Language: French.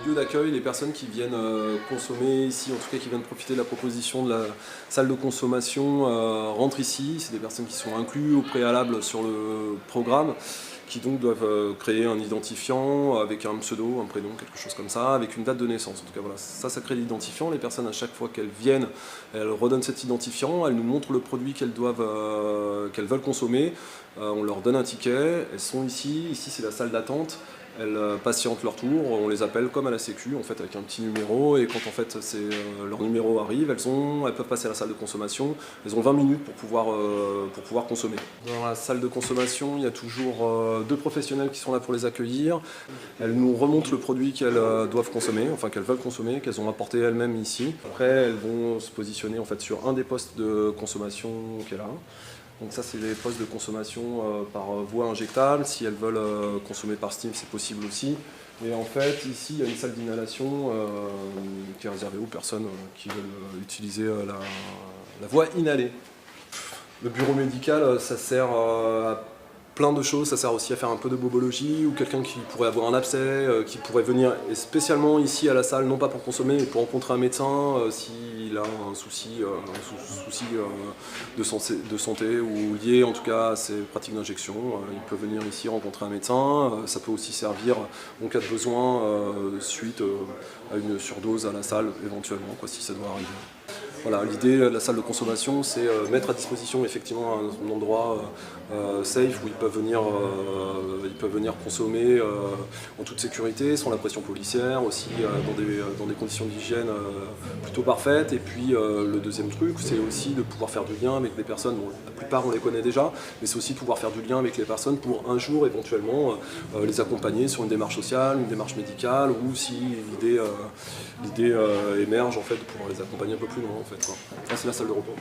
lieu d'accueil, les personnes qui viennent consommer ici, en tout cas qui viennent profiter de la proposition de la salle de consommation, rentrent ici. C'est des personnes qui sont incluses au préalable sur le programme, qui donc doivent créer un identifiant avec un pseudo, un prénom, quelque chose comme ça, avec une date de naissance. En tout cas, voilà, ça crée l'identifiant. Les personnes, à chaque fois qu'elles viennent, elles redonnent cet identifiant, elles nous montrent le produit qu'elles veulent consommer. On leur donne un ticket, elles sont ici c'est la salle d'attente. Elles patientent leur tour, on les appelle comme à la sécu, en fait, avec un petit numéro, et quand en fait leur numéro arrive, elles peuvent passer à la salle de consommation. Elles ont 20 minutes pour pouvoir consommer. Dans la salle de consommation, il y a toujours 2 professionnels qui sont là pour les accueillir. Elles nous remontent le produit qu'elles doivent consommer, enfin qu'elles veulent consommer, qu'elles ont apporté elles-mêmes ici. Après, elles vont se positionner en fait sur un des postes de consommation qu'elle a. Donc ça, c'est les postes de consommation par voie injectable. Si elles veulent consommer par steam, c'est possible aussi. Et en fait, ici, il y a une salle d'inhalation qui est réservée aux personnes qui veulent utiliser la voie inhalée. Le bureau médical, ça sert à plein de choses. Ça sert aussi à faire un peu de bobologie, ou quelqu'un qui pourrait avoir un abcès, qui pourrait venir spécialement ici à la salle, non pas pour consommer, mais pour rencontrer un médecin s'il a un souci de santé ou lié en tout cas à ses pratiques d'injection. Il peut venir ici rencontrer un médecin. Ça peut aussi servir en cas de besoin suite à une surdose à la salle éventuellement, si ça doit arriver. Voilà, l'idée de la salle de consommation, c'est mettre à disposition effectivement un endroit safe où ils peuvent venir consommer en toute sécurité, sans la pression policière, aussi dans des conditions d'hygiène plutôt parfaites. Et puis le deuxième truc, c'est aussi de pouvoir faire du lien avec des personnes, bon, la plupart on les connaît déjà, mais c'est aussi de pouvoir faire du lien avec les personnes pour un jour éventuellement les accompagner sur une démarche sociale, une démarche médicale, ou si l'idée émerge en fait de pouvoir les accompagner un peu plus loin en fait. Ça, c'est la salle de repos.